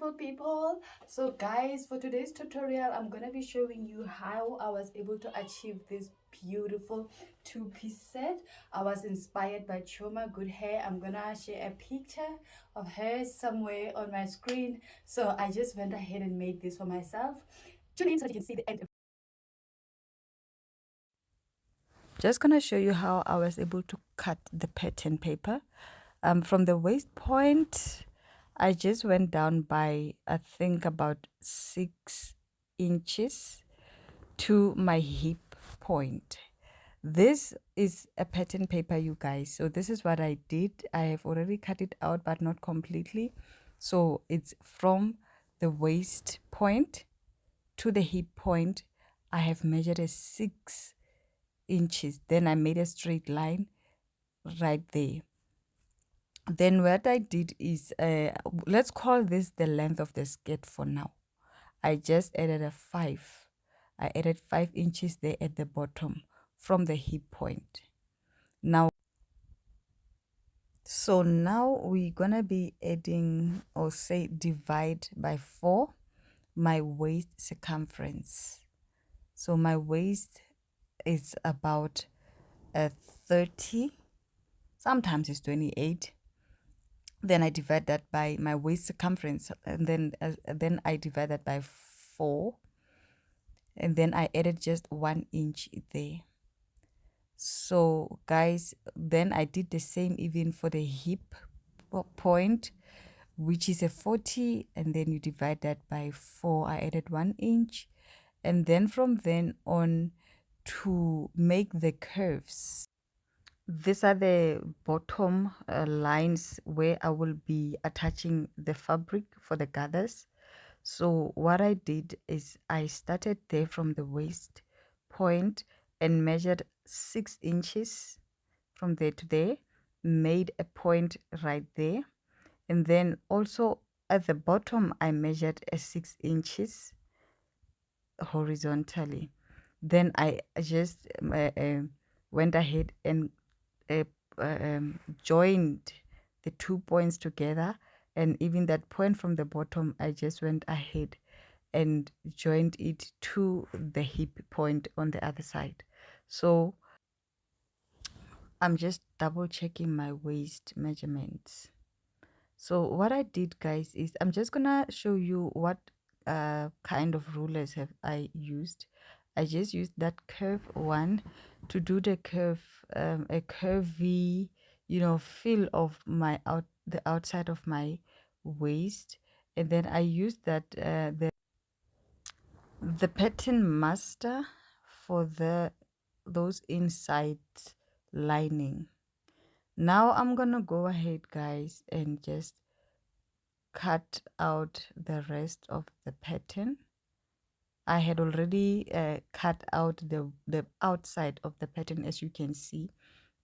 beautiful people. So guys, for today's tutorial I'm gonna be showing you how I was able to achieve this beautiful two-piece set. I was inspired by Choma Good Hair. I'm gonna share a picture of her somewhere on my screen, so I just went ahead and made this for myself. Tune in so that you can see the end. Just gonna show you how I was able to cut the pattern paper. From the waist point, I just went down by I think about 6 inches to my hip point. This is a pattern paper, you guys. So this is what I did. I have already cut it out, but not completely. So it's from the waist point to the hip point. I have measured a 6 inches. Then I made a straight line right there. Then what I did is, let's call this the length of the skirt for now. I just added a 5. I added 5 inches there at the bottom from the hip point. So now we're gonna be adding, or say divide by 4 my waist circumference. So my waist is about 30, sometimes it's 28. Then I divide that by my waist circumference, and then I divide that by 4, and then I added just 1 inch there. So guys, then I did the same even for the hip point, which is a 40, and then you divide that by 4. I added 1 inch, and then from then on, to make the curves, these are the bottom lines where I will be attaching the fabric for the gathers. So what I did is I started there from the waist point and measured 6 inches from there to there, made a point right there, and then also at the bottom I measured a 6 inches horizontally. Then I just went ahead and uh, joined the 2 points together, and even that point from the bottom I just went ahead and joined it to the hip point on the other side. So I'm just double checking my waist measurements. So what I did, guys, is I'm just gonna show you what kind of rulers have I used. I just used that curve one to do the curve, a curvy, feel of the outside of my waist, and then I used that the pattern master for those inside lining. Now I'm gonna go ahead, guys, and just cut out the rest of the pattern. I had already cut out the outside of the pattern. As you can see,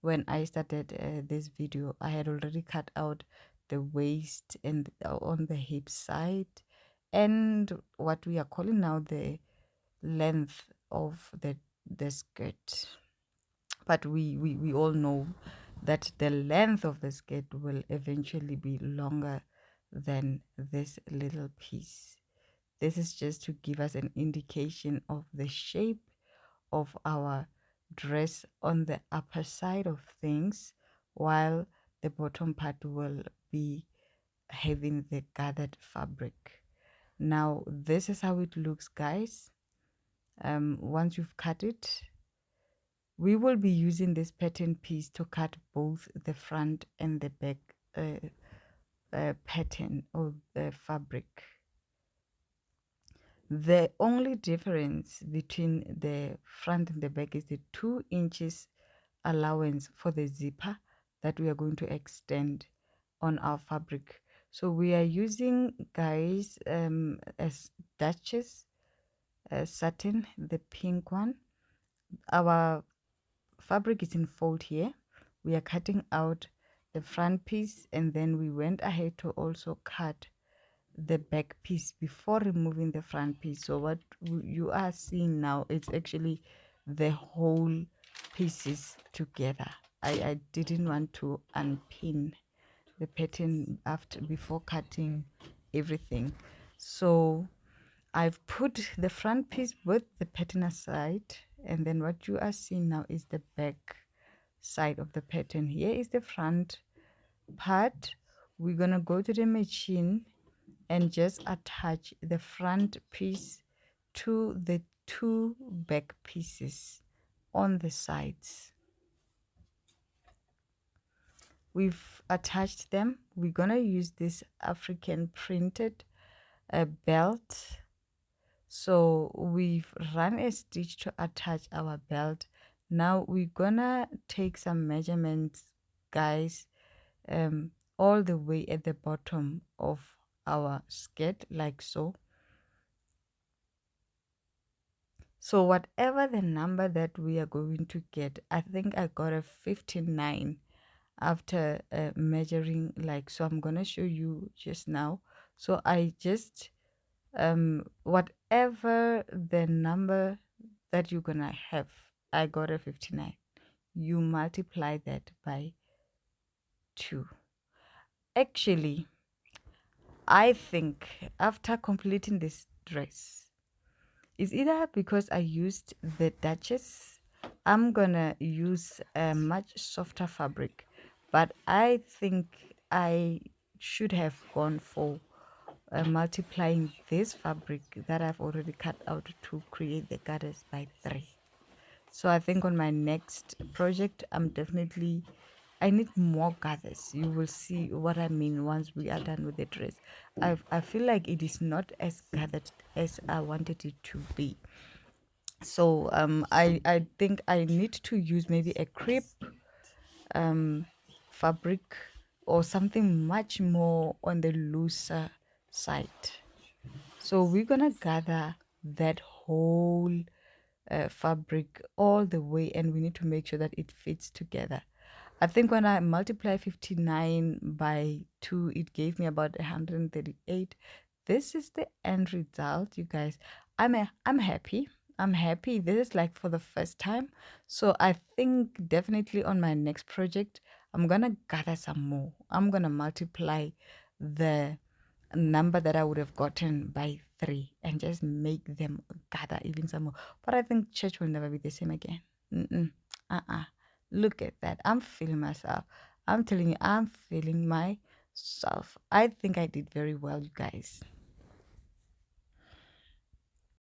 when I started this video, I had already cut out the waist and on the hip side, and what we are calling now the length of the skirt. But we all know that the length of the skirt will eventually be longer than this little piece. This is just to give us an indication of the shape of our dress on the upper side of things, while the bottom part will be having the gathered fabric. Now this is how it looks, guys. Once you've cut it, we will be using this pattern piece to cut both the front and the back pattern or fabric. The only difference between the front and the back is the 2 inches allowance for the zipper that we are going to extend on our fabric. So we are using, guys, as Duchess satin, the pink one. Our fabric is in fold here. We are cutting out the front piece, and then we went ahead to also cut the back piece before removing the front piece. So what you are seeing now, it's actually the whole pieces together. I didn't want to unpin the pattern before cutting everything. So I've put the front piece with the pattern aside, and then what you are seeing now is the back side of the pattern. Here is the front part. We're gonna go to the machine and just attach the front piece to the two back pieces on the sides. We've attached them. We're gonna use this African printed belt. So we've run a stitch to attach our belt. Now we're gonna take some measurements, guys, all the way at the bottom of our skirt, like so. So whatever the number that we are going to get, I think I got a 59 after measuring, like so. I'm gonna show you just now. So I just whatever the number that you're gonna have, I got a 59. You multiply that by 2. Actually, I think after completing this dress, it's either because I used the Duchess, I'm gonna use a much softer fabric, but I think I should have gone for multiplying this fabric that I've already cut out to create the goddess by 3. So I think on my next project, I need more gathers. You will see what I mean once we are done with the dress. I feel like it is not as gathered as I wanted it to be. So I think I need to use maybe a crepe fabric or something much more on the looser side. So we're gonna gather that whole fabric all the way, and we need to make sure that it fits together. I think when I multiply 59 by 2, it gave me about 138. This is the end result, you guys. I'm happy. I'm happy. This is like for the first time. So I think definitely on my next project, I'm gonna gather some more. I'm gonna multiply the number that I would have gotten by 3 and just make them gather even some more. But I think church will never be the same again. Mm-mm. Uh-uh. Look at that. I'm feeling myself. I'm telling you, I'm feeling myself. I think I did very well, you guys.